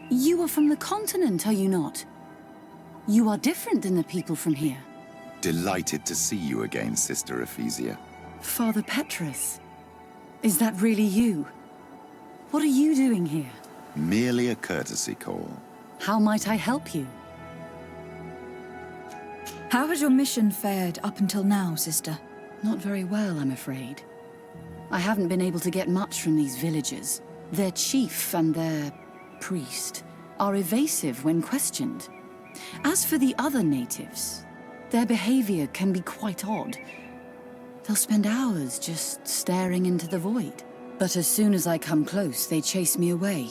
You are from the continent, are you not? You are different than the people from here. Delighted to see you again, Sister Ephesia. Father Petrus, is that really you? What are you doing here? Merely a courtesy call. How might I help you? How has your mission fared up until now, sister? Not very well, I'm afraid. I haven't been able to get much from these villagers. Their chief and their priest are evasive when questioned. As for the other natives, their behavior can be quite odd. They'll spend hours just staring into the void. But as soon as I come close, they chase me away.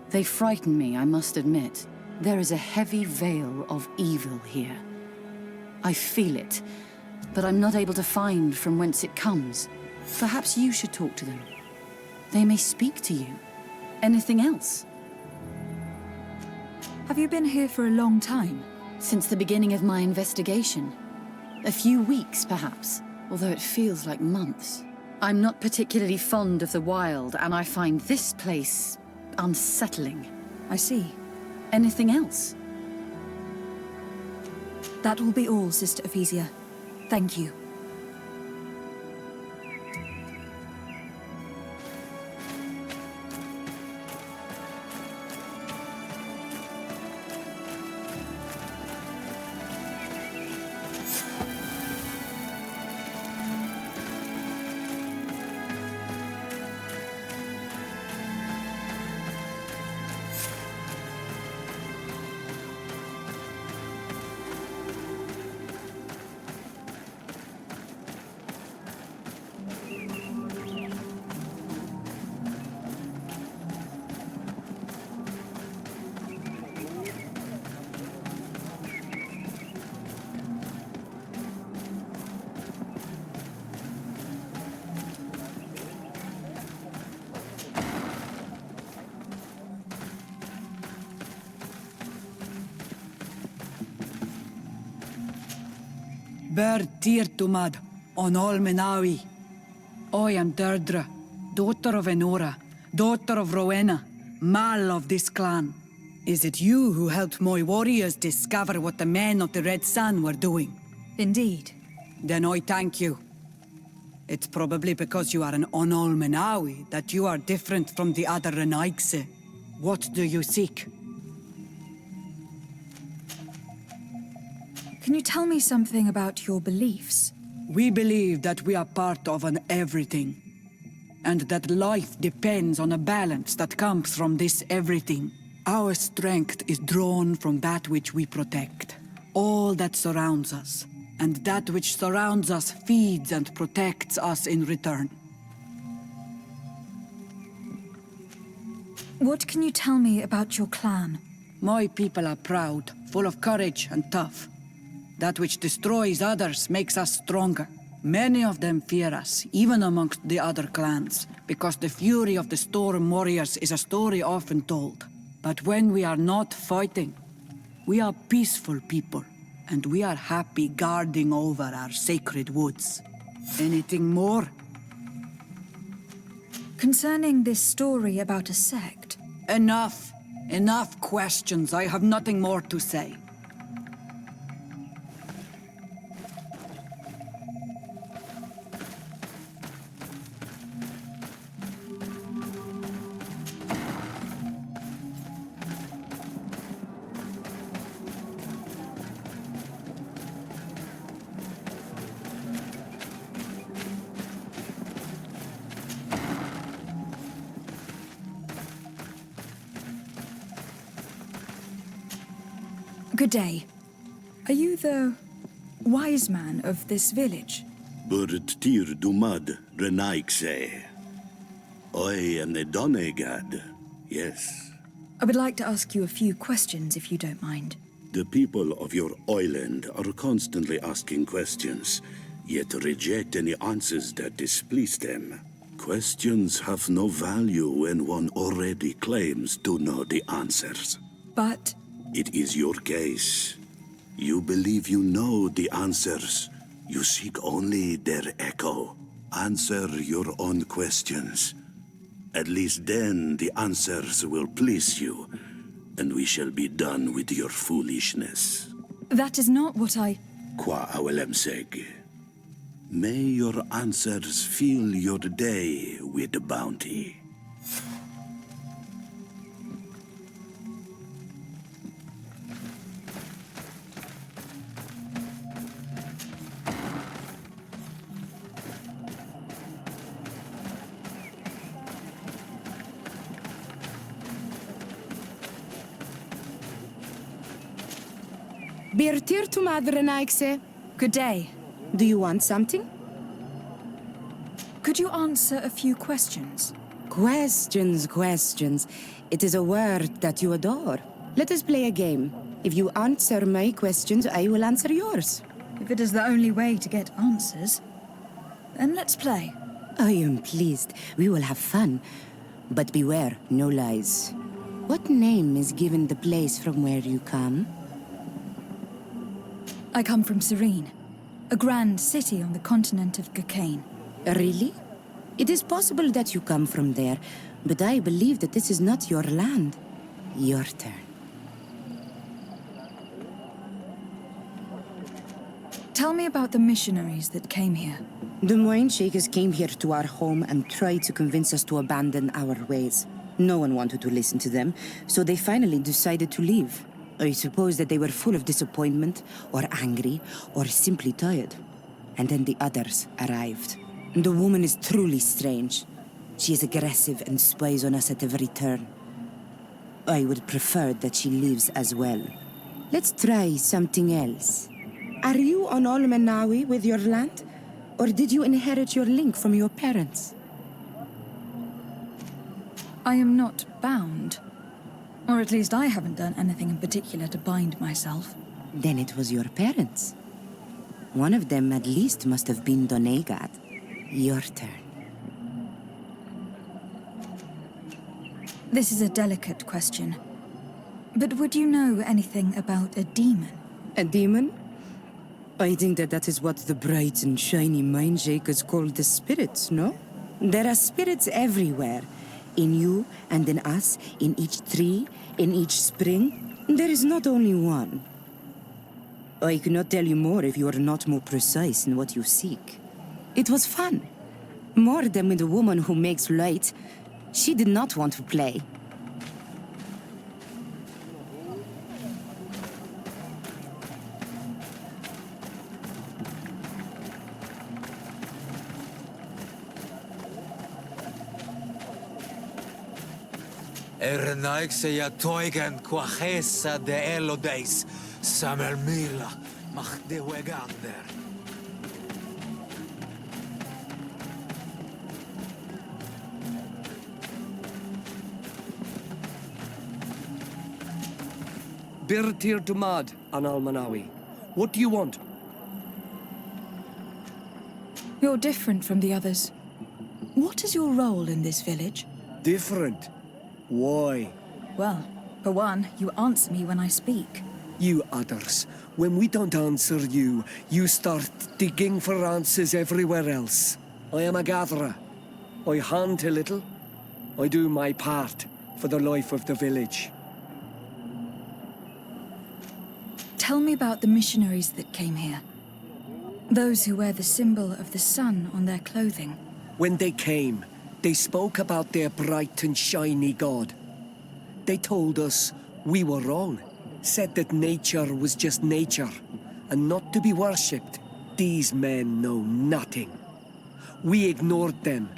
They frighten me, I must admit. There is a heavy veil of evil here. I feel it, but I'm not able to find from whence it comes. Perhaps you should talk to them. They may speak to you. Anything else? Have you been here for a long time? Since the beginning of my investigation. A few weeks, perhaps, although it feels like months. I'm not particularly fond of the wild, and I find this place unsettling. I see. Anything else? That will be all, Sister Ephesia. Thank you. Bird Tirtumad on Olmenawi. I am Deirdre, daughter of Enora, daughter of Rowena, Mal of this clan. Is it you who helped my warriors discover what the men of the Red Sun were doing? Indeed. Then I thank you. It's probably because you are an Onolmenawi that you are different from the other Renaigse. What do you seek? Can you tell me something about your beliefs? We believe that we are part of an everything, and that life depends on a balance that comes from this everything. Our strength is drawn from that which we protect, all that surrounds us, and that which surrounds us feeds and protects us in return. What can you tell me about your clan? My people are proud, full of courage and tough. That which destroys others makes us stronger. Many of them fear us, even amongst the other clans, because the fury of the Storm Warriors is a story often told. But when we are not fighting, we are peaceful people, and we are happy guarding over our sacred woods. Anything more? Concerning this story about a sect, Enough! Enough questions. I have nothing more to say. good day. Are you the wise man of this village? Tir dumad renaikse. I am the Donegad, yes. I would like to ask you a few questions, if you don't mind. The people of your island are constantly asking questions, yet reject any answers that displease them. Questions have no value when one already claims to know the answers. But It is your case. You believe you know the answers. You seek only their echo. Answer your own questions. At least then the answers will please you, and we shall be done with your foolishness. that is not what I... Qua awelemseg. May your answers fill your day with bounty. Birtir to Madre Naikse. Good day. Do you want something? Could you answer a few questions? Questions. It is a word that you adore. Let us play a game. If you answer my questions, I will answer yours. If it is the only way to get answers, then let's play. I am pleased. We will have fun. But beware, no lies. What name is given the place from where you come? I come from Serene, a grand city on the continent of Gakane. Really? It is possible that you come from there, but I believe that this is not your land. Your turn. Tell me about the missionaries that came here. The Moine Shakers came here to our home and tried to convince us to abandon our ways. No one wanted to listen to them, so they finally decided to leave. I suppose that they were full of disappointment, or angry, or simply tired. And then the others arrived. The woman is truly strange. She is aggressive and spies on us at every turn. I would prefer that she leaves as well. Let's try something else. Are you on Olmenawi with your land? Or did you inherit your link from your parents? I am not bound. Or at least I haven't done anything in particular to bind myself. Then it was your parents. One of them at least must have been Donegad. Your turn. This is a delicate question. But would you know anything about a demon? A demon? I think that is what the bright and shiny mind shakers call the spirits, no? There are spirits everywhere. In you and in us, in each tree, in each spring. There is not only one. I cannot tell you more if you are not more precise in what you seek. It was fun. More than with the woman who makes light. She did not want to play. Ernaikse ja toigen quachesa de elodeis, Samuel Mila, mach de wegander. Birtir Dumad, Anal Manawi. What do you want? You're different from the others. What is your role in this village? Different? Why? Well, for one, you answer me when I speak. You others, when we don't answer you, you start digging for answers everywhere else. I am a gatherer. I hunt a little. I do my part for the life of the village. Tell me about the missionaries that came here. Those who wear the symbol of the sun on their clothing. When they came, they spoke about their bright and shiny god. They told us we were wrong, said that nature was just nature, and not to be worshipped. These men know nothing. We ignored them.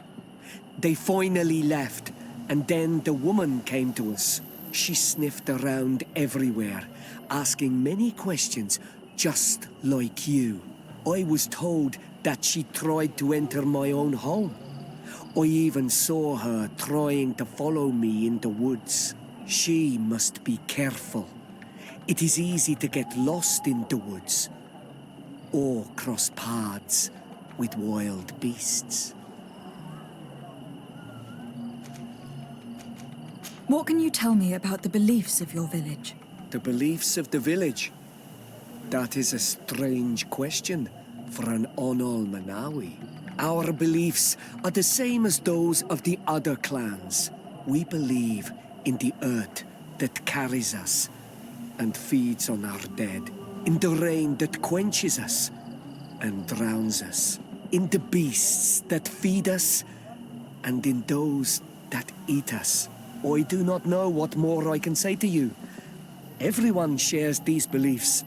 They finally left, and then the woman came to us. She sniffed around everywhere, asking many questions, just like you. I was told that she tried to enter my own home. I even saw her trying to follow me in the woods. She must be careful. It is easy to get lost in the woods, or cross paths with wild beasts. What can you tell me about the beliefs of your village? The beliefs of the village? That is a strange question for an Onol Manawi. Our beliefs are the same as those of the other clans. We believe in the earth that carries us and feeds on our dead, in the rain that quenches us and drowns us, in the beasts that feed us and in those that eat us. I do not know what more I can say to you. Everyone shares these beliefs.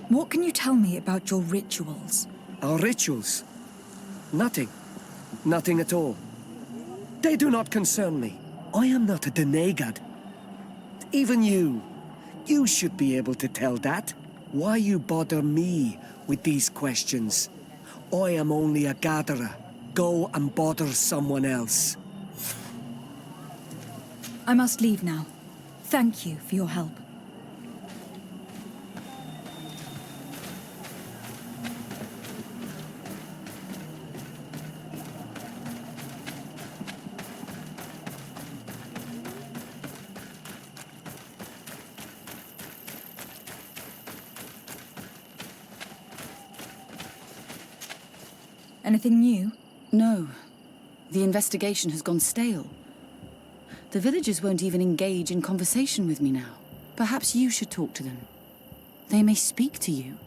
What can you tell me about your rituals? Our rituals? Nothing. Nothing at all. They do not concern me. I am not a denegad. Even you. You should be able to tell that. Why you bother me with these questions? I am only a gatherer. Go and bother someone else. I must leave now. Thank you for your help. Anything new? No. The investigation has gone stale. The villagers won't even engage in conversation with me now. Perhaps you should talk to them. They may speak to you.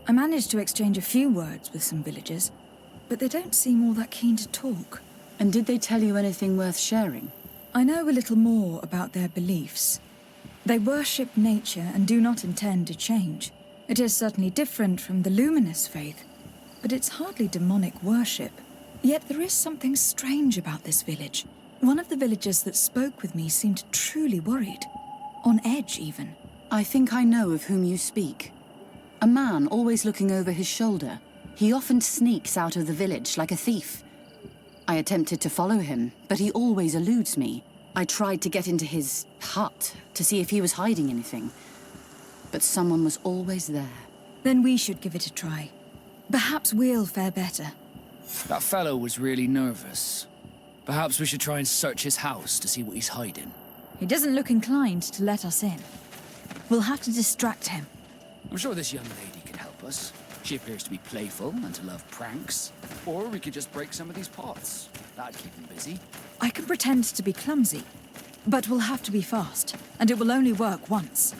I managed to exchange a few words with some villagers, but they don't seem all that keen to talk. And did they tell you anything worth sharing? I know a little more about their beliefs. They worship nature and do not intend to change. It is certainly different from the luminous faith, but it's hardly demonic worship. Yet there is something strange about this village. One of the villagers that spoke with me seemed truly worried. On edge, even. I think I know of whom you speak. A man always looking over his shoulder. He often sneaks out of the village like a thief. I attempted to follow him, but he always eludes me. I tried to get into his hut to see if he was hiding anything. But someone was always there. Then we should give it a try. Perhaps we'll fare better. That fellow was really nervous. Perhaps we should try and search his house to see what he's hiding. He doesn't look inclined to let us in. We'll have to distract him. I'm sure this young lady can help us. She appears to be playful and to love pranks. Or we could just break some of these pots. That'd keep him busy. I can pretend to be clumsy, but we'll have to be fast, and it will only work once.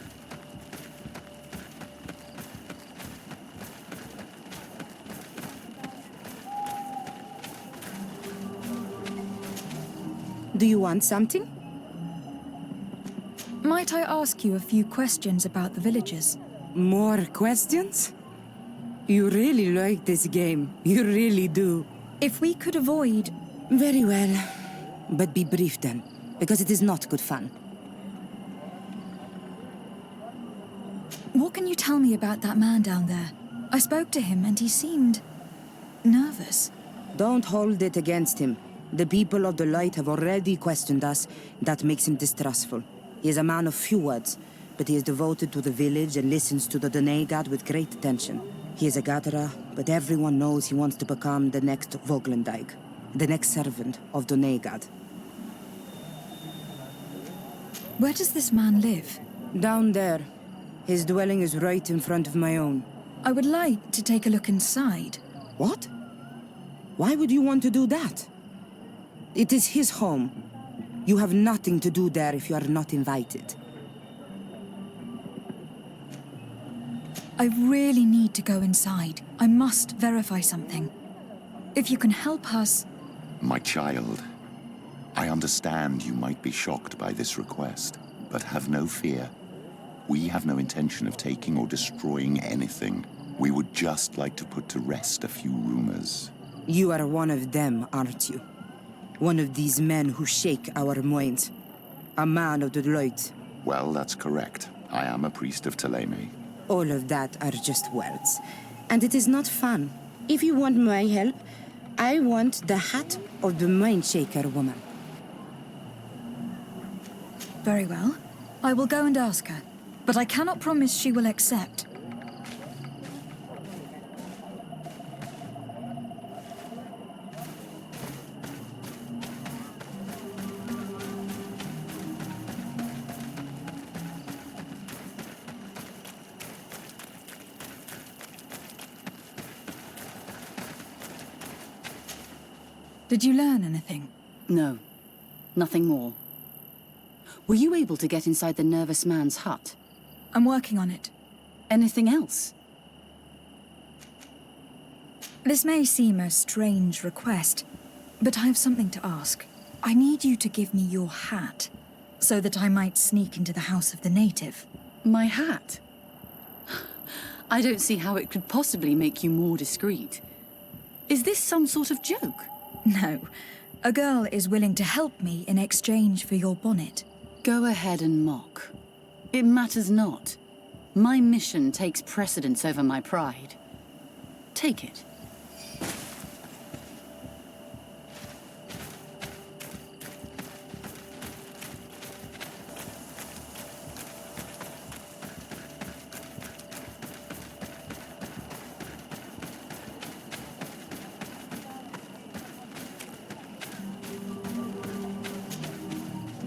Do you want something? Might I ask you a few questions about the villagers? More questions? You really like this game. You really do. If we could avoid... Very well. But be brief then, because it is not good fun. What can you tell me about that man down there? I spoke to him and he seemed... nervous. Don't hold it against him. The people of the light have already questioned us. That makes him distrustful. He is a man of few words, but he is devoted to the village and listens to the Denegad with great attention. He is a gatherer, but everyone knows he wants to become the next Voglendijk, the next servant of Donegad. Where does this man live? Down there. His dwelling is right in front of my own. I would like to take a look inside. What? Why would you want to do that? It is his home. You have nothing to do there if you are not invited. I really need to go inside. I must verify something. If you can help us... My child, I understand you might be shocked by this request, but have no fear. We have no intention of taking or destroying anything. We would just like to put to rest a few rumors. You are one of them, aren't you? One of these men who shake our minds. A man of the light. Well, that's correct. I am a priest of Ptolemy. All of that are just words. And it is not fun. If you want my help, I want the hat of the mind shaker woman. Very well. I will go and ask her. But I cannot promise she will accept. Did you learn anything? No, nothing more. Were you able to get inside the nervous man's hut? I'm working on it. Anything else? This may seem a strange request, but I have something to ask. I need you to give me your hat, so that I might sneak into the house of the native. My hat? I don't see how it could possibly make you more discreet. Is this some sort of joke? No. A girl is willing to help me in exchange for your bonnet. Go ahead and mock. It matters not. My mission takes precedence over my pride. Take it.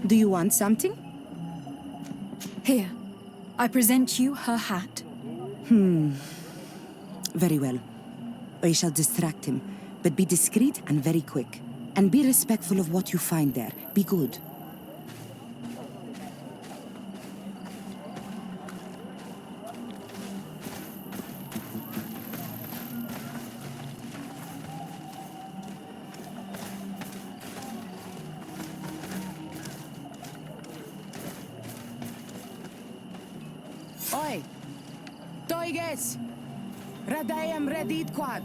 Do you want something? Here. I present you her hat. Very well. I shall distract him, but be discreet and very quick. And be respectful of what you find there. Be good. Oi! Toiges! Radayam redit quad!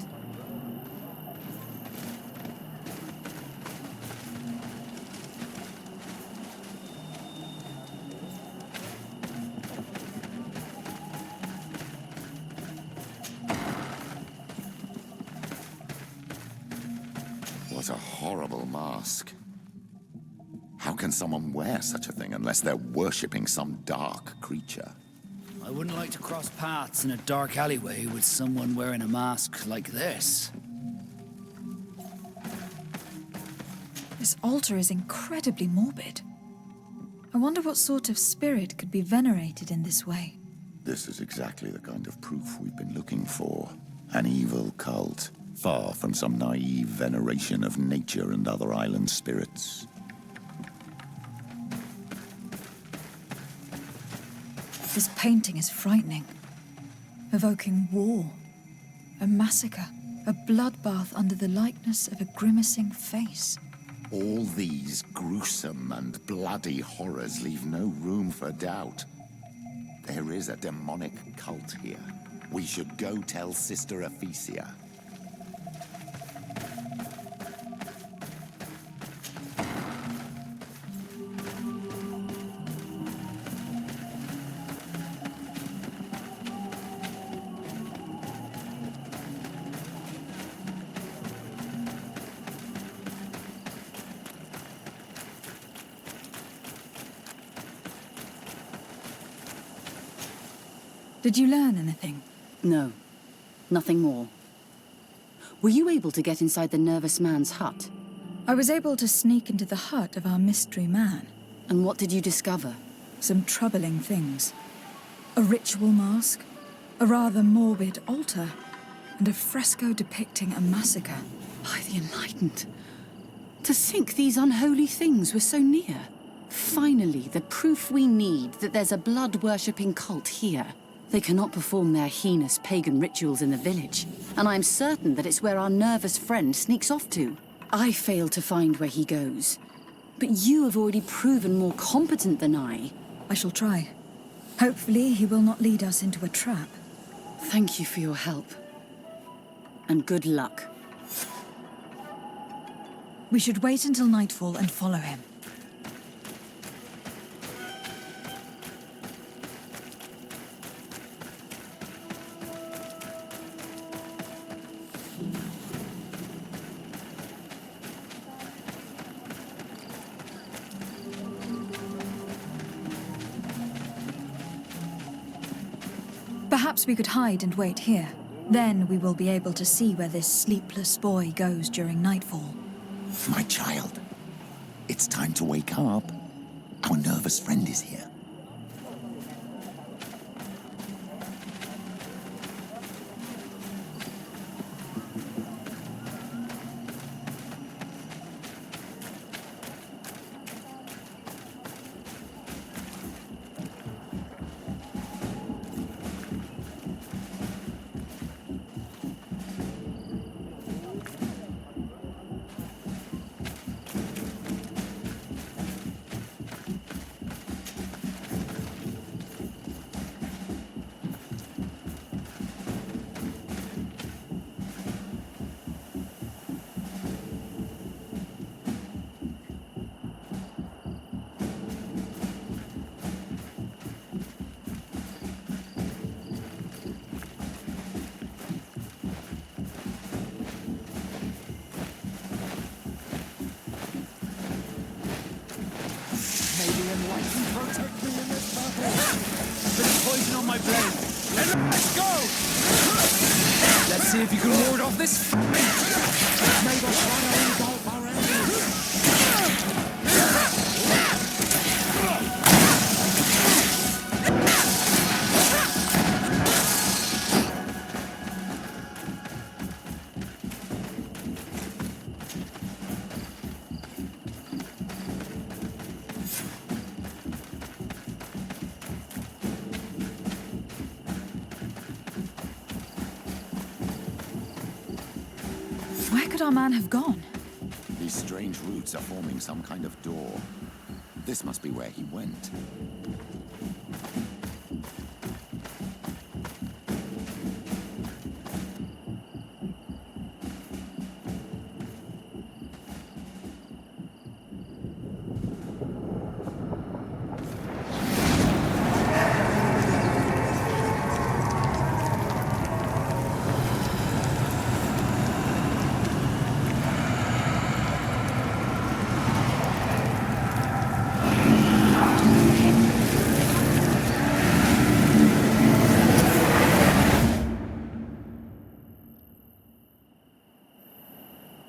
What a horrible mask. How can someone wear such a thing unless they're worshipping some dark creature? I wouldn't like to cross paths in a dark alleyway with someone wearing a mask like this. This altar is incredibly morbid. I wonder what sort of spirit could be venerated in this way. This is exactly the kind of proof we've been looking for. An evil cult, far from some naive veneration of nature and other island spirits. This painting is frightening, evoking war, a massacre, a bloodbath under the likeness of a grimacing face. All these gruesome and bloody horrors leave no room for doubt. There is a demonic cult here. We should go tell Sister Ephesia. Did you learn anything? No. Nothing more. Were you able to get inside the nervous man's hut? I was able to sneak into the hut of our mystery man. And what did you discover? Some troubling things. A ritual mask, a rather morbid altar, and a fresco depicting a massacre. By the Enlightened. To think these unholy things were so near. Finally, the proof we need that there's a blood-worshipping cult here. They cannot perform their heinous pagan rituals in the village, and I'm certain that it's where our nervous friend sneaks off to. I failed to find where he goes, but you have already proven more competent than I. I shall try. Hopefully, he will not lead us into a trap. Thank you for your help. And good luck. We should wait until nightfall and follow him. Perhaps we could hide and wait here. Then we will be able to see where this sleepless boy goes during nightfall. My child, it's time to wake up. Our nervous friend is here. Protect me in this battle. There's poison on my blade. Let's go! Let's see if you can ward off this. May the shadows of our enemies. Where could our man have gone? These strange roots are forming some kind of door. This must be where he went.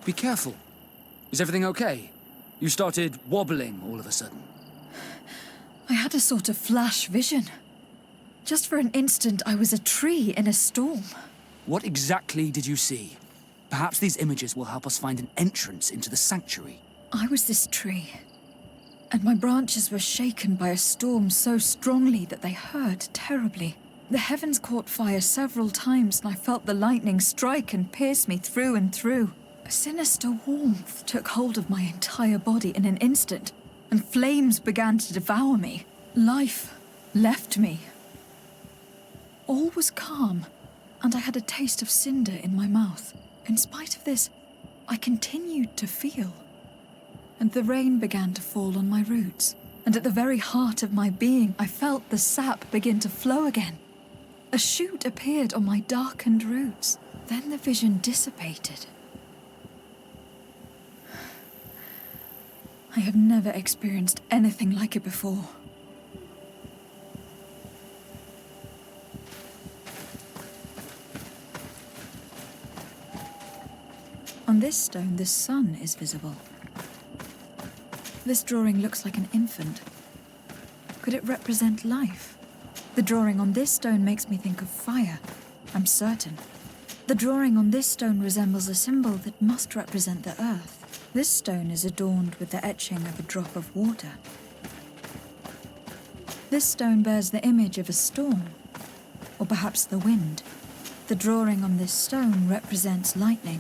Be careful. Is everything okay? You started wobbling all of a sudden. I had a sort of flash vision. Just for an instant, I was a tree in a storm. What exactly did you see? Perhaps these images will help us find an entrance into the sanctuary. I was this tree, and my branches were shaken by a storm so strongly that they hurt terribly. The heavens caught fire several times, and I felt the lightning strike and pierce me through and through. A sinister warmth took hold of my entire body in an instant, and flames began to devour me. Life left me. All was calm, and I had a taste of cinder in my mouth. In spite of this, I continued to feel. And the rain began to fall on my roots, and at the very heart of my being, I felt the sap begin to flow again. A shoot appeared on my darkened roots. Then the vision dissipated. I have never experienced anything like it before. this stone, the sun is visible. This drawing looks like an infant. Could it represent life? The drawing on this stone makes me think of fire, I'm certain. The drawing on this stone resembles a symbol that must represent the earth. This stone is adorned with the etching of a drop of water. This stone bears the image of a storm, or perhaps the wind. The drawing on this stone represents lightning.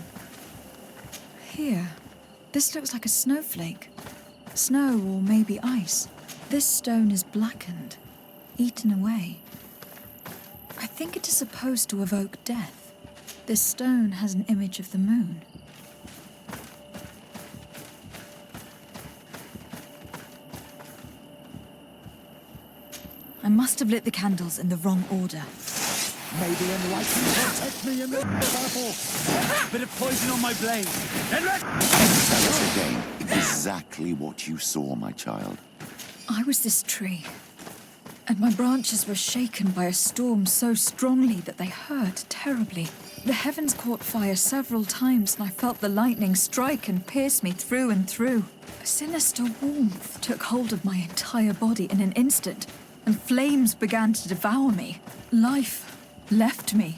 Here, this looks like a snowflake. Snow or maybe ice. This stone is blackened, eaten away. I think it is supposed to evoke death. This stone has an image of the moon. I must have lit the candles in the wrong order. Maybe enlightenment will protect me in this battle. Bit of poison on my blade. Tell us again exactly what you saw, my child. I was this tree, and my branches were shaken by a storm so strongly that they hurt terribly. The heavens caught fire several times, and I felt the lightning strike and pierce me through and through. A sinister warmth took hold of my entire body in an instant, and flames began to devour me. Life left me.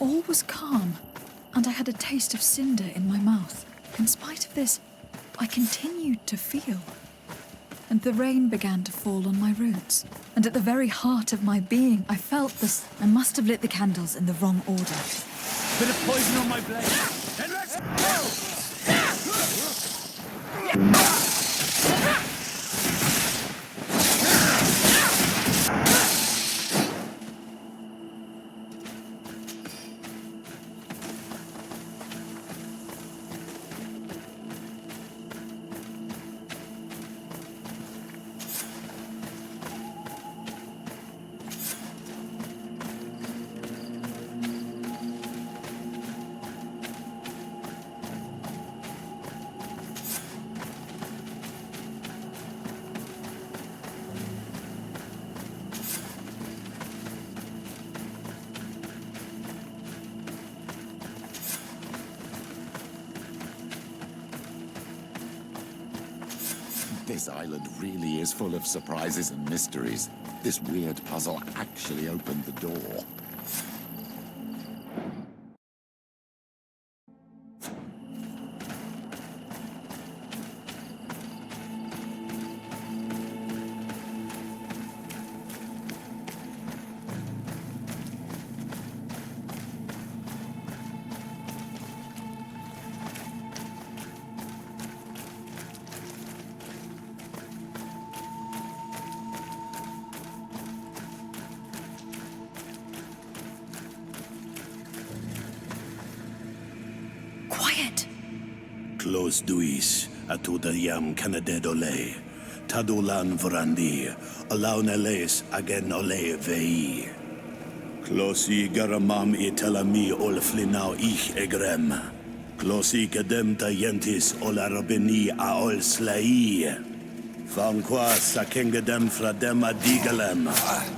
All was calm, and I had a taste of cinder in my mouth. In spite of this, I continued to feel. And the rain began to fall on my roots. And at the very heart of my being, I felt this. I must have lit the candles in the wrong order. Bit of poison on my blade. And let's go! This island really is full of surprises and mysteries. This weird puzzle actually opened the door. Close duis, atuda yam canadedole, tadulan vrandi, alauneles agen ole vei. Closi garamam itelami olflinau ich egrem. Closi cadem tayentis olarabeni aol slai. Fanqua sakengedem fradem adigalem.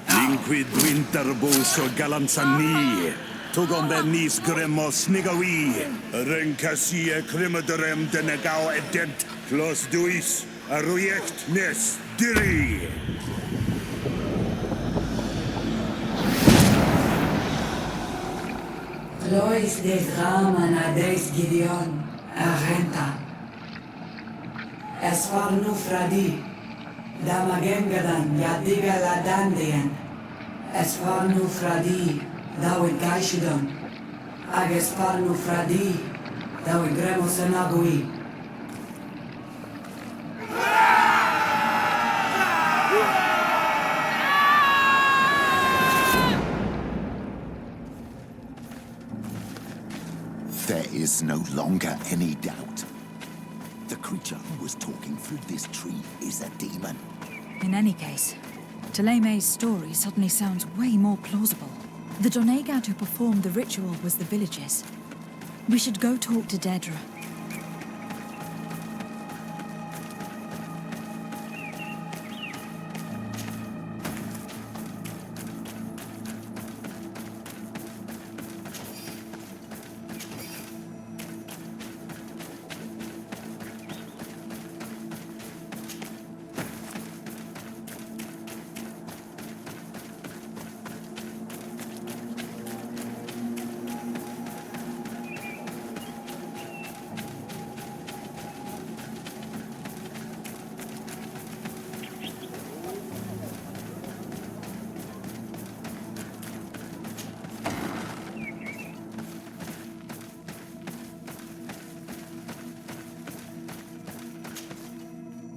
Linquid winterbus o galamsani. Tugombenis gremos nigawi. Renkasie krimaderem denegau edent. Clos duis, arujekt nes diri. Lois des Raman ades Gideon, Argenta. Es war nu fradi, Damagengadan, Yadiga la Dandien. Es war nu fradi, Dawid Gaishidon. Ages par nu fradi, Dawid Gremos Enagui. There is no longer any doubt. The creature who was talking through this tree is a demon. In any case, Teleme's story suddenly sounds way more plausible. The Donegat who performed the ritual was the villagers. We should go talk to Dedra.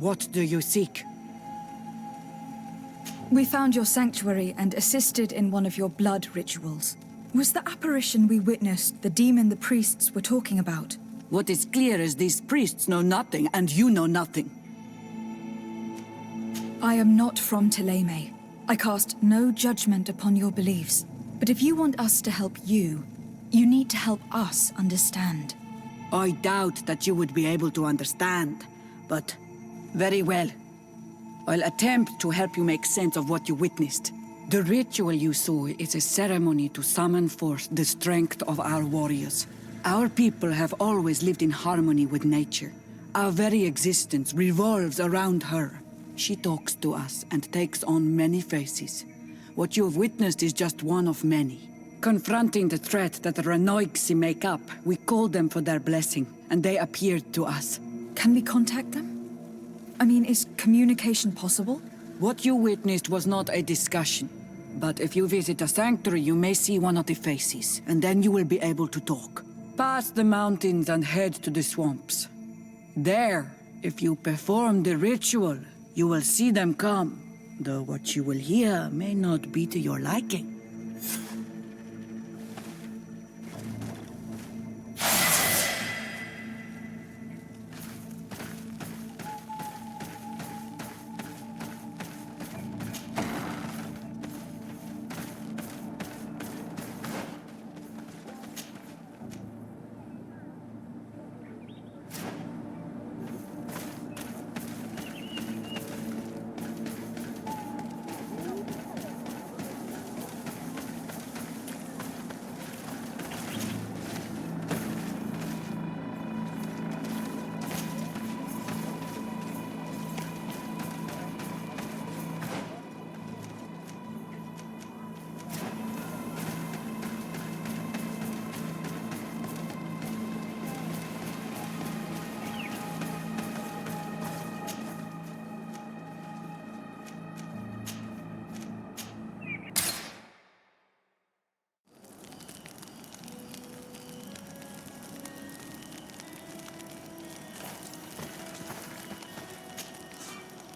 What do you seek? We found your sanctuary and assisted in one of your blood rituals. Was the apparition we witnessed the demon the priests were talking about? What is clear is these priests know nothing, and you know nothing. I am not from Teleme. I cast no judgment upon your beliefs. But if you want us to help you, you need to help us understand. I doubt that you would be able to understand, but very well. I'll attempt to help you make sense of what you witnessed. The ritual you saw is a ceremony to summon forth the strength of our warriors. Our people have always lived in harmony with nature. Our very existence revolves around her. She talks to us and takes on many faces. What you have witnessed is just one of many. Confronting the threat that the Renoigsi make up, we called them for their blessing, and they appeared to us. Can we contact them? I mean, is communication possible? What you witnessed was not a discussion. But if you visit a sanctuary, you may see one of the faces, and then you will be able to talk. Pass the mountains and head to the swamps. There, if you perform the ritual, you will see them come, though what you will hear may not be to your liking.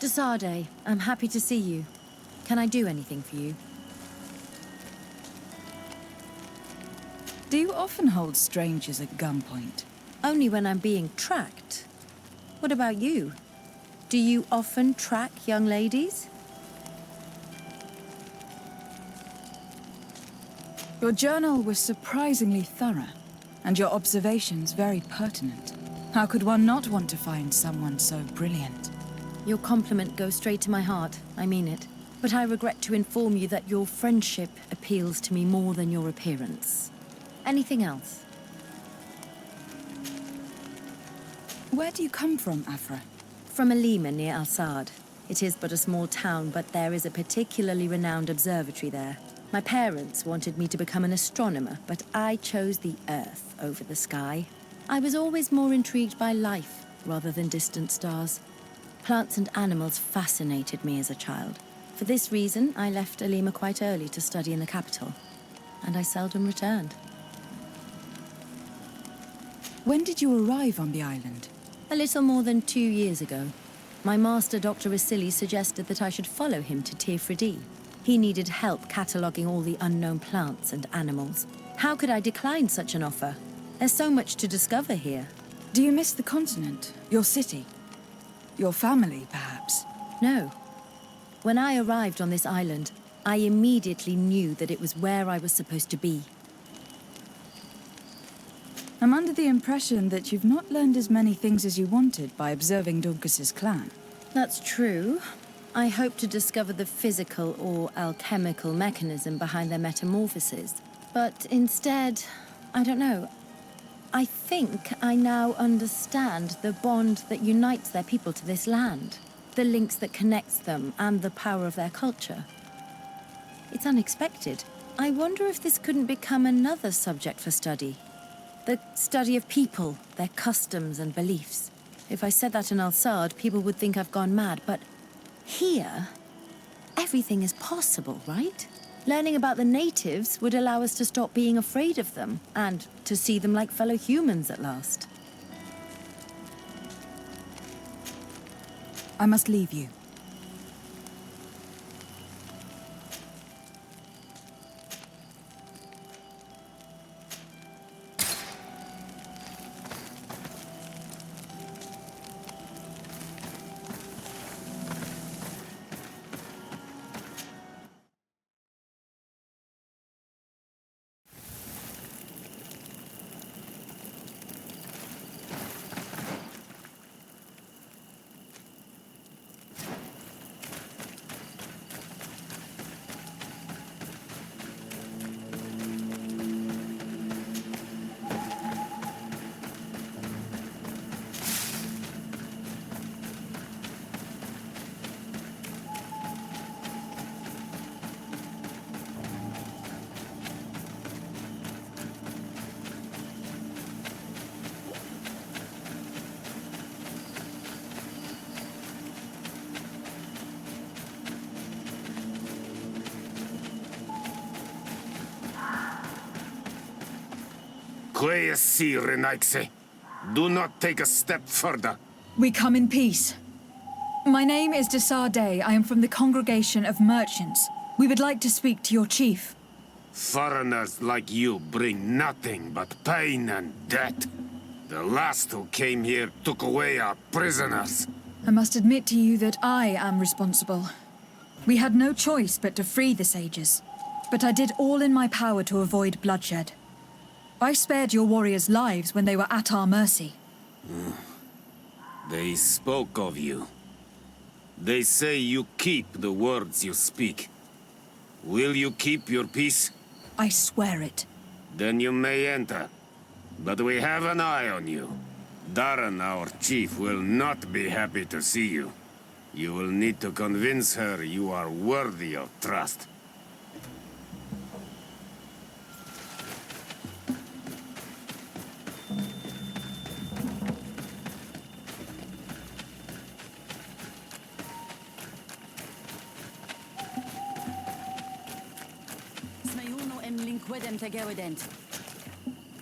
Sarde, I'm happy to see you. Can I do anything for you? Do you often hold strangers at gunpoint? Only when I'm being tracked. What about you? Do you often track young ladies? Your journal was surprisingly thorough, and your observations very pertinent. How could one not want to find someone so brilliant? Your compliment goes straight to my heart, I mean it. But I regret to inform you that your friendship appeals to me more than your appearance. Anything else? Where do you come from, Afra? From Alima near Al-Sad. It is but a small town, but there is a particularly renowned observatory there. My parents wanted me to become an astronomer, but I chose the Earth over the sky. I was always more intrigued by life rather than distant stars. Plants and animals fascinated me as a child. For this reason, I left Alima quite early to study in the capital, and I seldom returned. When did you arrive on the island? A little more than 2 years ago. My master, Dr. Rasili, suggested that I should follow him to Tirfridi. He needed help cataloguing all the unknown plants and animals. How could I decline such an offer? There's so much to discover here. Do you miss the continent, your city? Your family, perhaps? No. When I arrived on this island, I immediately knew that it was where I was supposed to be. I'm under the impression that you've not learned as many things as you wanted by observing Dorcas's clan. That's true. I hope to discover the physical or alchemical mechanism behind their metamorphoses. But instead, I don't know. I think I now understand the bond that unites their people to this land, the links that connects them, and the power of their culture. It's unexpected. I wonder if this couldn't become another subject for study. The study of people, their customs and beliefs. If I said that in Al-Sad, people would think I've gone mad, but here, everything is possible, right? Learning about the natives would allow us to stop being afraid of them, and to see them like fellow humans at last. I must leave you. Do not take a step further. We come in peace. My name is de Sarde. I am from the Congregation of Merchants. We would like to speak to your chief. Foreigners like you bring nothing but pain and death. The last who came here took away our prisoners. I must admit to you that I am responsible. We had no choice but to free the sages. But I did all in my power to avoid bloodshed. I spared your warriors' lives when they were at our mercy. They spoke of you. They say you keep the words you speak. Will you keep your peace? I swear it. Then you may enter. But we have an eye on you. Darren, our chief, will not be happy to see you. You will need to convince her you are worthy of trust.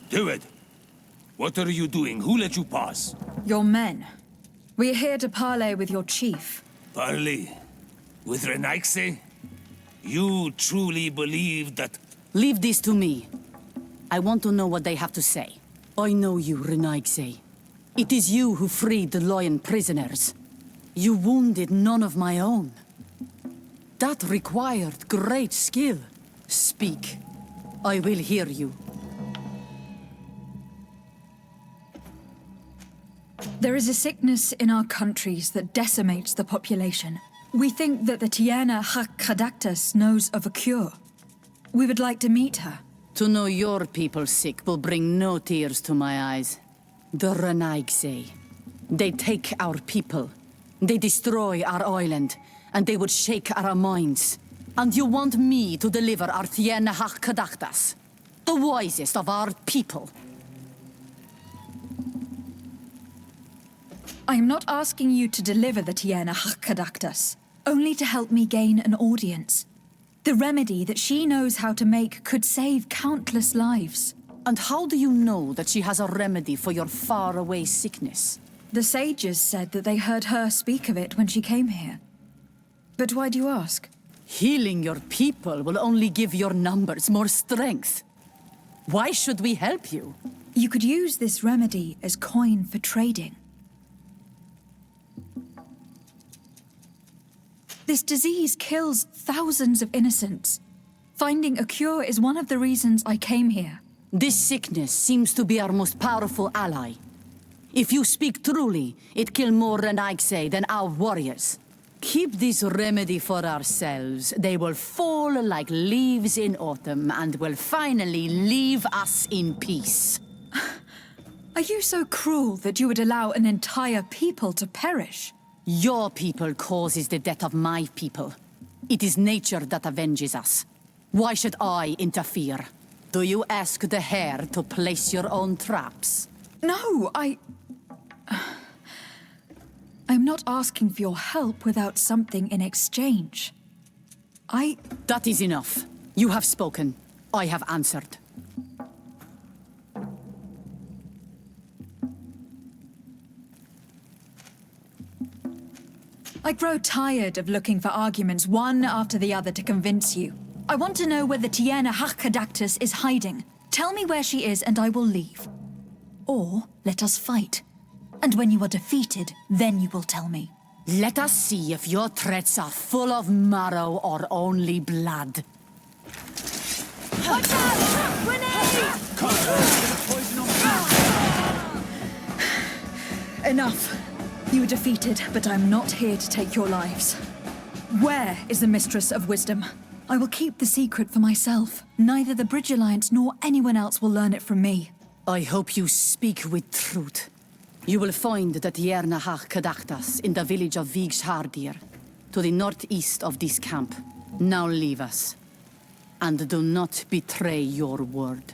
Do it! What are you doing? Who let you pass? Your men. We are here to parley with your chief. Parley? With Renaigse? You truly believe that... Leave this to me. I want to know what they have to say. I know you, Renaigse. It is you who freed the lion prisoners. You wounded none of my own. That required great skill. Speak. I will hear you. There is a sickness in our countries that decimates the population. We think that the Tiena Hakkadaktas knows of a cure. We would like to meet her. To know your people sick will bring no tears to my eyes. The Renaigse. They take our people. They destroy our island, and they would shake our minds. And you want me to deliver our Tiena Hakkadaktas, the wisest of our people? I am not asking you to deliver the Tiena Hakkadaktas, only to help me gain an audience. The remedy that she knows how to make could save countless lives. And how do you know that she has a remedy for your faraway sickness? The sages said that they heard her speak of it when she came here. But why do you ask? Healing your people will only give your numbers more strength. Why should we help you? You could use this remedy as coin for trading. This disease kills thousands of innocents. Finding a cure is one of the reasons I came here. This sickness seems to be our most powerful ally. If you speak truly, it kills more Renaigse than our warriors. Keep this remedy for ourselves. They will fall like leaves in autumn and will finally leave us in peace. Are you so cruel that you would allow an entire people to perish? Your people causes the death of my people. It is nature that avenges us. Why should I interfere? Do you ask the hare to place your own traps? No, I'm not asking for your help without something in exchange. That is enough. You have spoken. I have answered. I grow tired of looking for arguments one after the other to convince you. I want to know where the Tiena Hakadactus is hiding. Tell me where she is and I will leave. Or let us fight. And when you are defeated, then you will tell me. Let us see if your threats are full of marrow or only blood. Watch out! Grenade! Enough. You were defeated, but I'm not here to take your lives. Where is the Mistress of Wisdom? I will keep the secret for myself. Neither the Bridge Alliance nor anyone else will learn it from me. I hope you speak with truth. You will find the Tierna Kadaktas in the village of Vigshardir, to the northeast of this camp. Now leave us. And do not betray your word.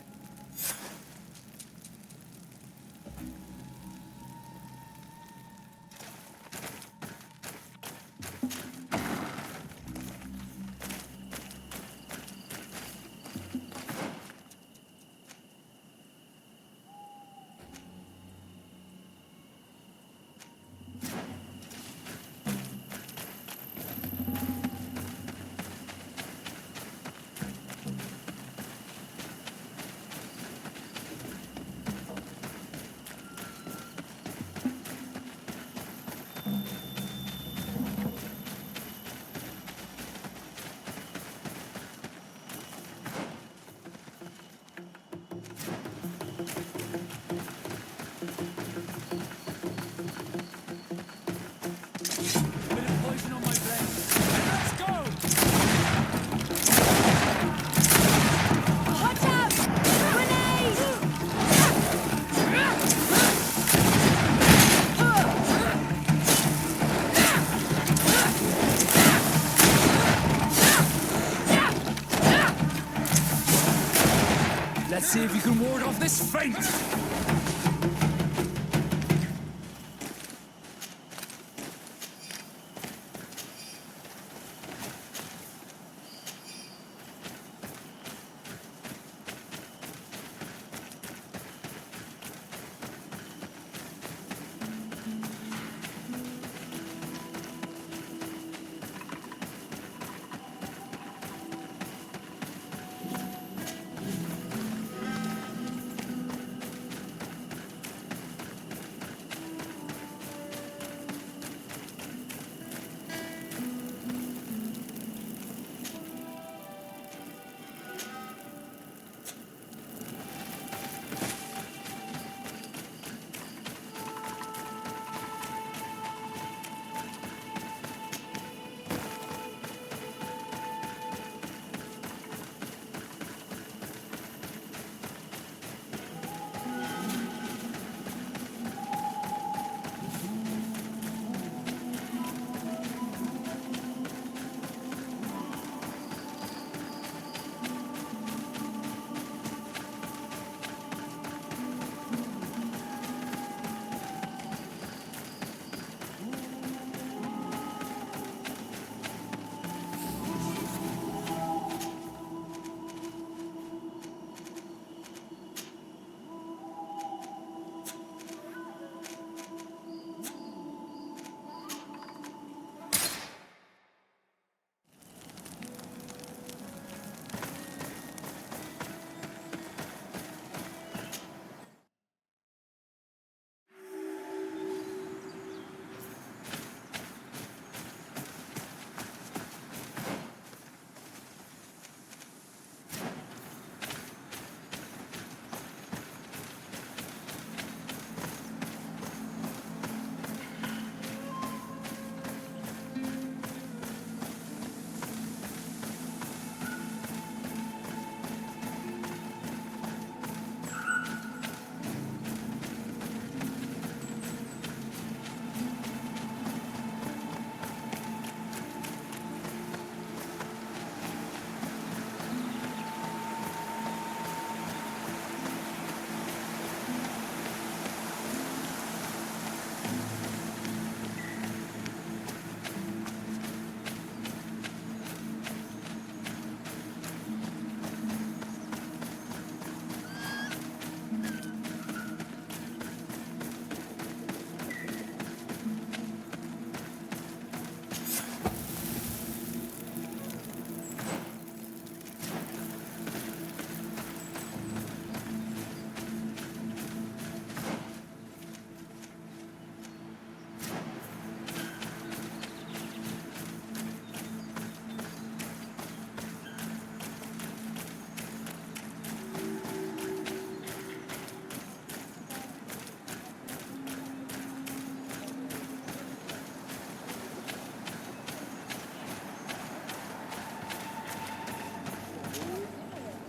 Let's see if you can ward off this fate!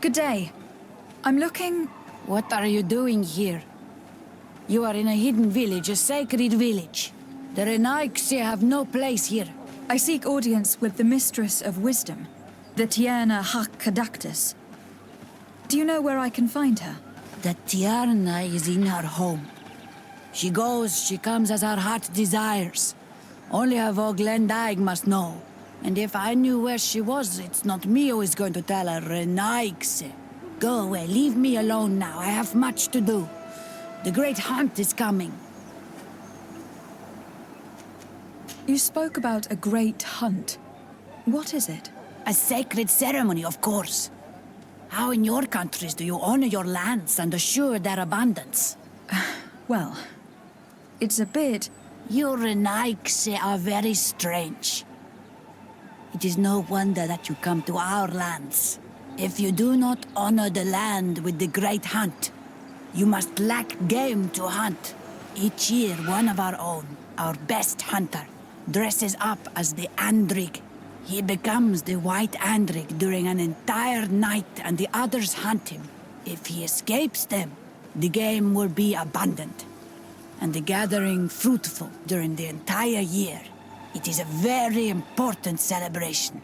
Good day. I'm looking... What are you doing here? You are in a hidden village, a sacred village. The Renaiksi have no place here. I seek audience with the Mistress of Wisdom, the Tierna Hakkadaktus. Do you know where I can find her? The Tierna is in her home. She goes, she comes as her heart desires. Only her Voglendaig must know. And if I knew where she was, it's not me who is going to tell her, Renaiksi. Go away, leave me alone now. I have much to do. The great hunt is coming. You spoke about a great hunt. What is it? A sacred ceremony, of course. How in your countries do you honor your lands and assure their abundance? Well, it's a bit... You Renaiksi are very strange. It is no wonder that you come to our lands. If you do not honor the land with the great hunt, you must lack game to hunt. Each year, one of our own, our best hunter, dresses up as the Andrig. He becomes the White Andrig during an entire night and the others hunt him. If he escapes them, the game will be abundant and the gathering fruitful during the entire year. It is a very important celebration.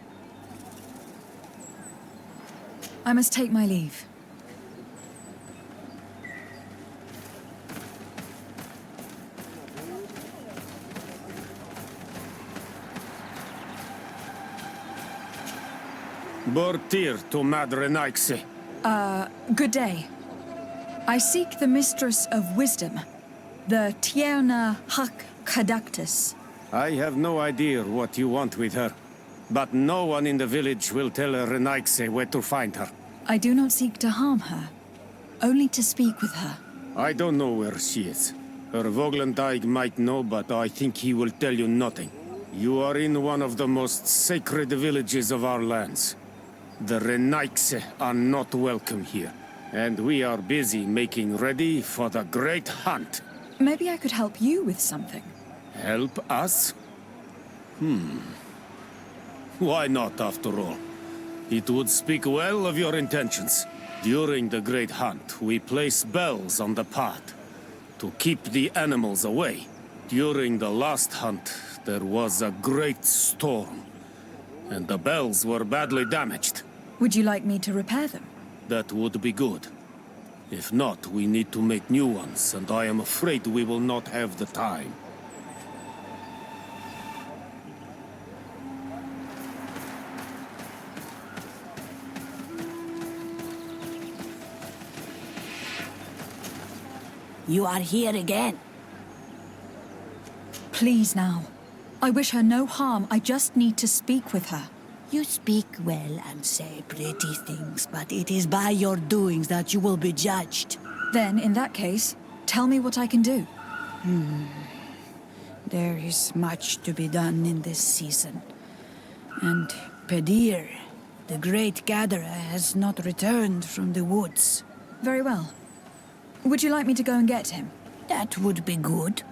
I must take my leave. Bortir to Mad Renaiksi. Good day. I seek the Mistress of Wisdom, the Tierna Hakkadaktus. I have no idea what you want with her, but no one in the village will tell Renaiksi where to find her. I do not seek to harm her, only to speak with her. I don't know where she is. Her Voglendaig might know, but I think he will tell you nothing. You are in one of the most sacred villages of our lands. The Renaiksi are not welcome here, and we are busy making ready for the great hunt. Maybe I could help you with something. Help us? Why not, after all? It would speak well of your intentions. During the great hunt, we place bells on the path to keep the animals away. During the last hunt, there was a great storm, and the bells were badly damaged. Would you like me to repair them? That would be good. If not, we need to make new ones, and I am afraid we will not have the time. You are here again. Please now. I wish her no harm. I just need to speak with her. You speak well and say pretty things, but it is by your doings that you will be judged. Then, in that case, tell me what I can do. There is much to be done in this season. And Pedir, the great gatherer, has not returned from the woods. Very well. Would you like me to go and get him? That would be good.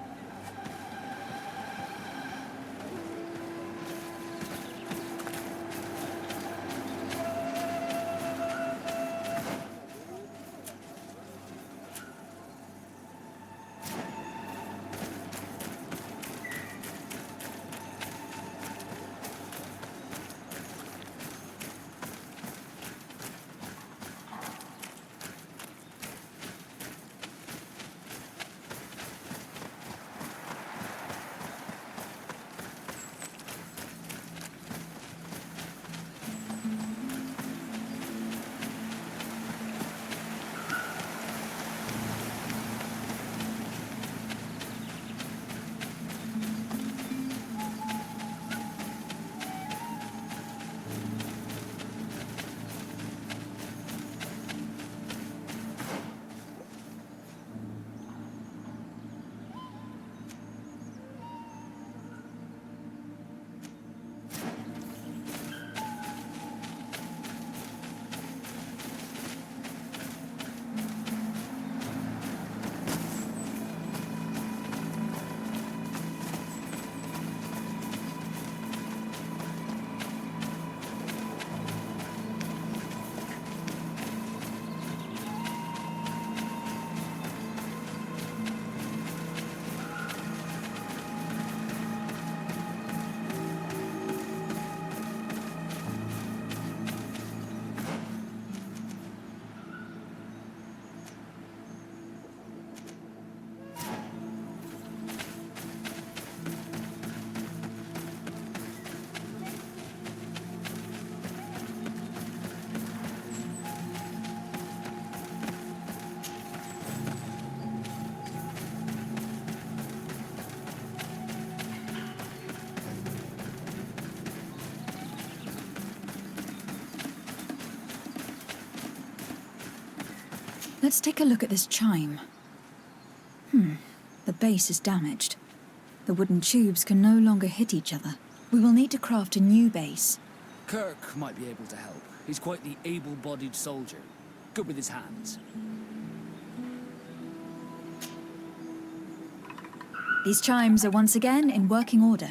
Let's take a look at this chime. The base is damaged. The wooden tubes can no longer hit each other. We will need to craft a new base. Kirk might be able to help. He's quite the able-bodied soldier. Good with his hands. These chimes are once again in working order.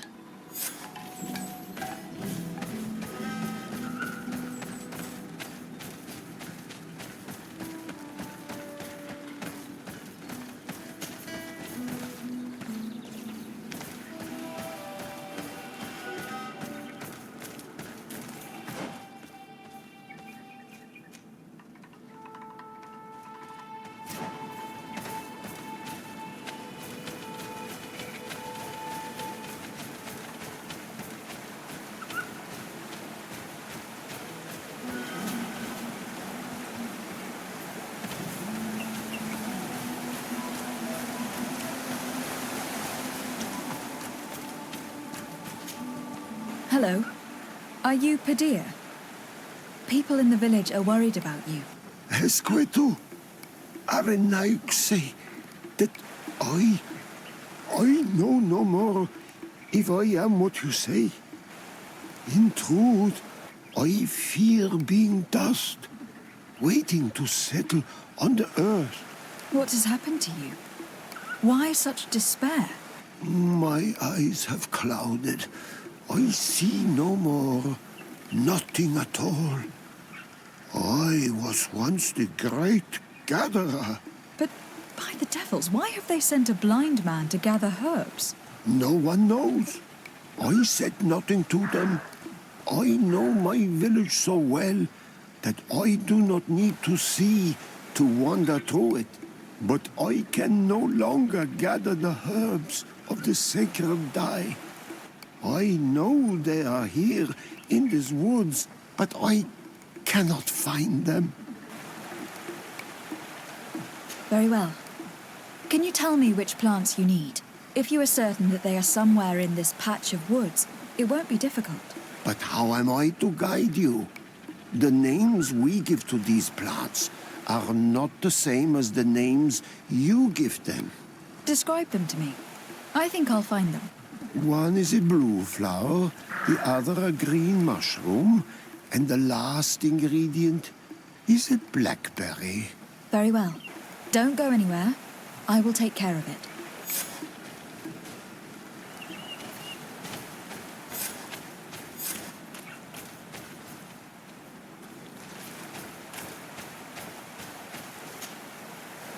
Hello. Are you Padilla? People in the village are worried about you. Esqueto, Arenaixi, that I know no more if I am what you say. In truth, I fear being dust, waiting to settle on the earth. What has happened to you? Why such despair? My eyes have clouded. I see no more, nothing at all. I was once the great gatherer. But by the devils, why have they sent a blind man to gather herbs? No one knows. I said nothing to them. I know my village so well that I do not need to see to wander through it. But I can no longer gather the herbs of the sacred dye. I know they are here in these woods, but I cannot find them. Very well. Can you tell me which plants you need? If you are certain that they are somewhere in this patch of woods, it won't be difficult. But how am I to guide you? The names we give to these plants are not the same as the names you give them. Describe them to me. I think I'll find them. One is a blue flower, the other a green mushroom, and the last ingredient is a blackberry. Very well. Don't go anywhere. I will take care of it.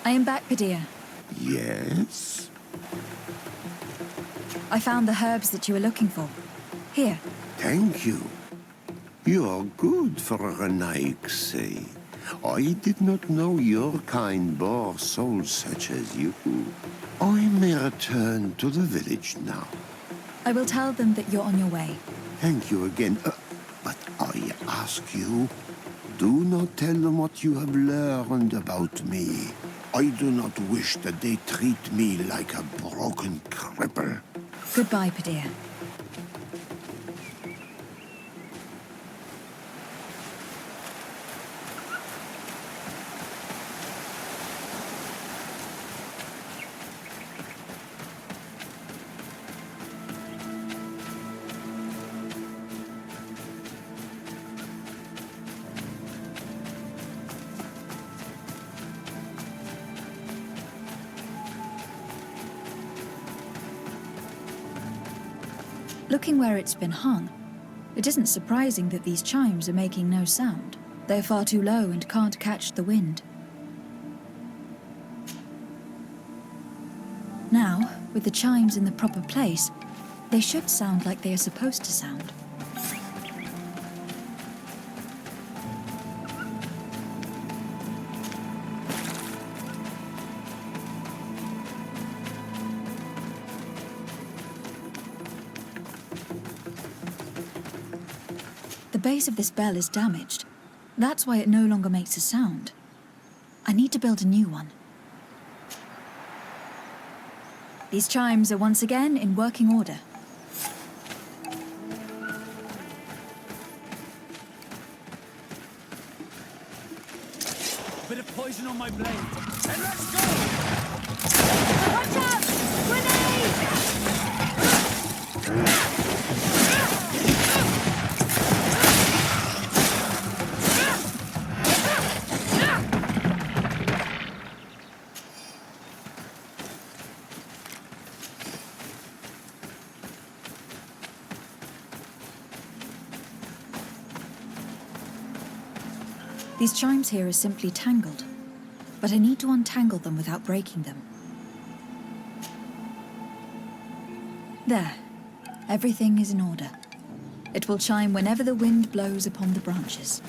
I am back, Padilla. Yes? I found the herbs that you were looking for. Here. Thank you. You are good for a Naixi. I did not know your kind bore souls such as you. I may return to the village now. I will tell them that you're on your way. Thank you again. But I ask you, do not tell them what you have learned about me. I do not wish that they treat me like a broken cripple. Goodbye, Padilla. Looking where it's been hung, it isn't surprising that these chimes are making no sound. They're far too low and can't catch the wind. Now, with the chimes in the proper place, they should sound like they are supposed to sound. The base of this bell is damaged. That's why it no longer makes a sound. I need to build a new one. These chimes are once again in working order. Bit of poison on my blade. And let's go! Watch out! Grenade! These chimes here are simply tangled, but I need to untangle them without breaking them. There. Everything is in order. It will chime whenever the wind blows upon the branches.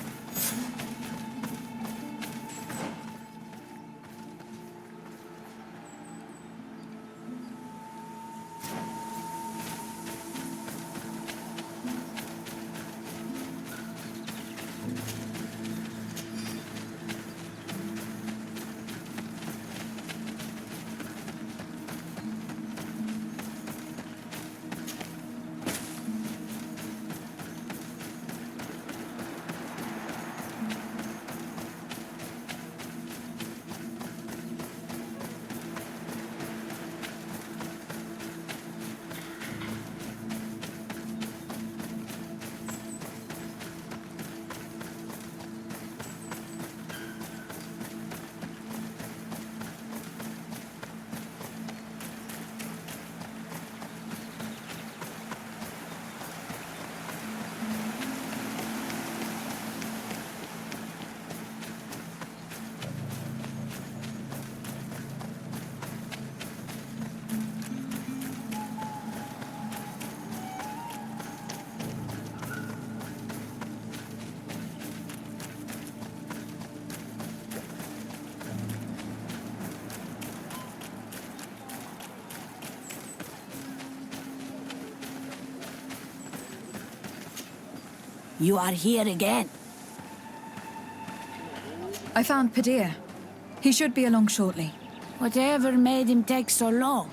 You are here again. I found Padir. He should be along shortly. Whatever made him take so long?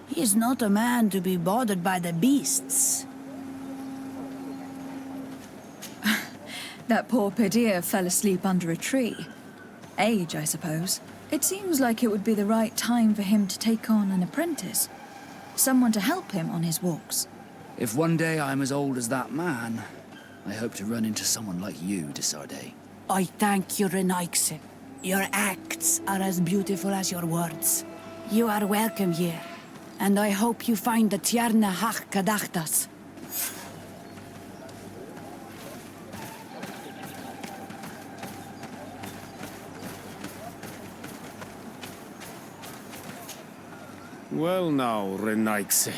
He is not a man to be bothered by the beasts. That poor Padir fell asleep under a tree. Age, I suppose. It seems like it would be the right time for him to take on an apprentice. Someone to help him on his walks. If one day I'm as old as that man, I hope to run into someone like you, Sarde. I thank you, Renaikse. Your acts are as beautiful as your words. You are welcome here, and I hope you find the Tierna Hach Kadachtas. Well now, Renaikse.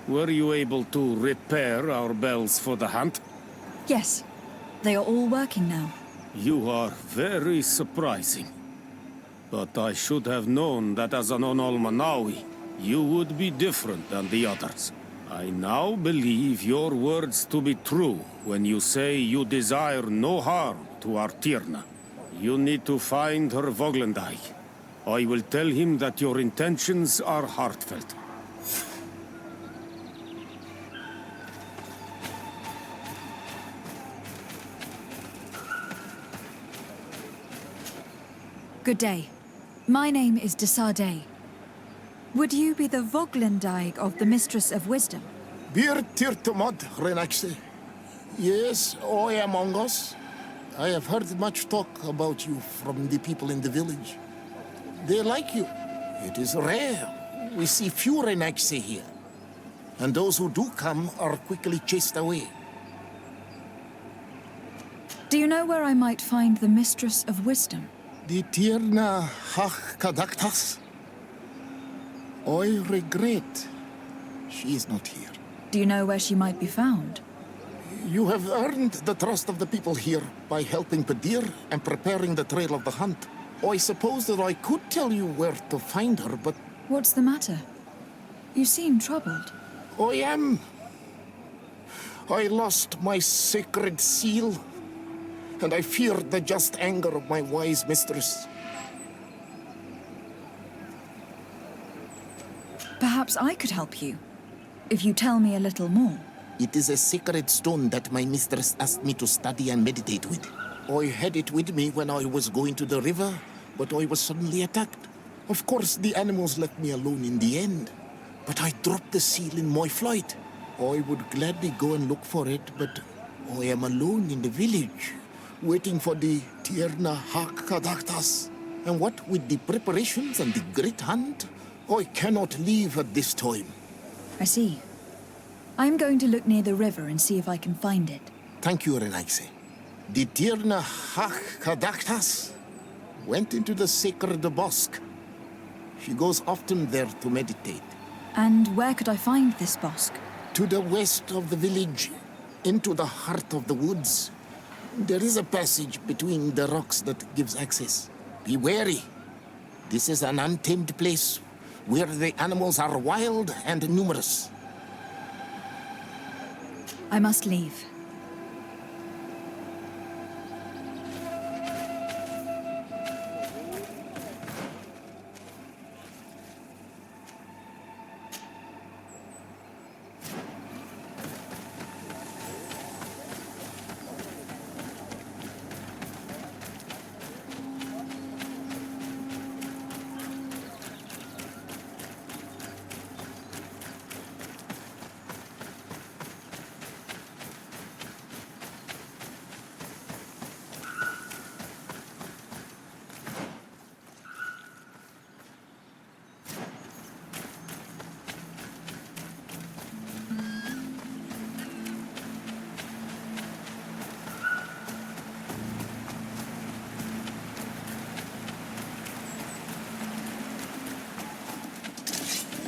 Were you able to repair our bells for the hunt? Yes. They are all working now. You are very surprising. But I should have known that as an Onolmanawi, you would be different than the others. I now believe your words to be true when you say you desire no harm to our Tierna. You need to find her Voglendai. I will tell him that your intentions are heartfelt. Good day. My name is Sarde. Would you be the Voglendijk of the Mistress of Wisdom? Bir tirtumod, Renaikse. Yes, I am among us. I have heard much talk about you from the people in the village. They like you. It is rare. We see few Renaikse here. And those who do come are quickly chased away. Do you know where I might find the Mistress of Wisdom? The Tierna Hach Kadaktas. I regret she is not here. Do you know where she might be found? You have earned the trust of the people here by helping Padir and preparing the trail of the hunt. I suppose that I could tell you where to find her, but... What's the matter? You seem troubled. I am. I lost my sacred seal, and I fear the just anger of my wise mistress. Perhaps I could help you, if you tell me a little more. It is a sacred stone that my mistress asked me to study and meditate with. I had it with me when I was going to the river, but I was suddenly attacked. Of course, the animals left me alone in the end, but I dropped the seal in my flight. I would gladly go and look for it, but I am alone in the village, waiting for the Tierna Hakadaktas. And what with the preparations and the great hunt, I cannot leave at this time. I see. I'm going to look near the river and see if I can find it. Thank you, Renaise. The Tierna Hakadaktas went into the sacred bosque. She goes often there to meditate. And where could I find this bosque? To the west of the village, into the heart of the woods. There is a passage between the rocks that gives access. Be wary. This is an untamed place where the animals are wild and numerous. I must leave.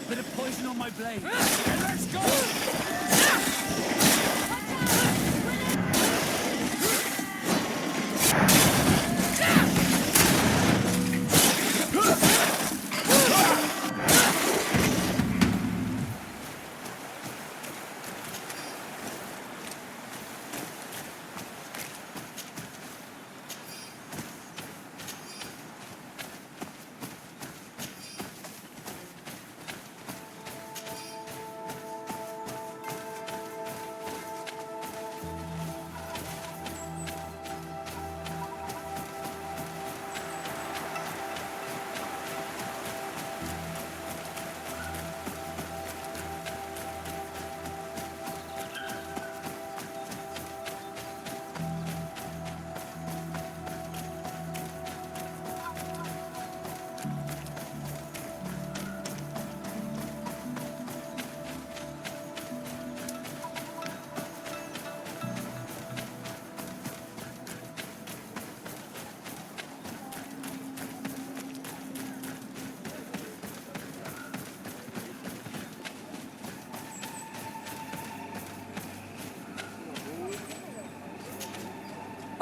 Bit of poison on my blade. And let's go!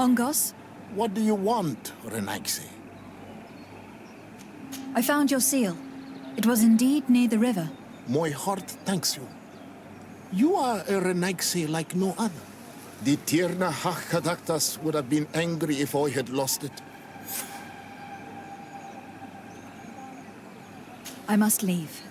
Ongos? What do you want, Renaise? I found your seal. It was indeed near the river. My heart thanks you. You are a Renaise like no other. The Tierna Hakadaktas would have been angry if I had lost it. I must leave.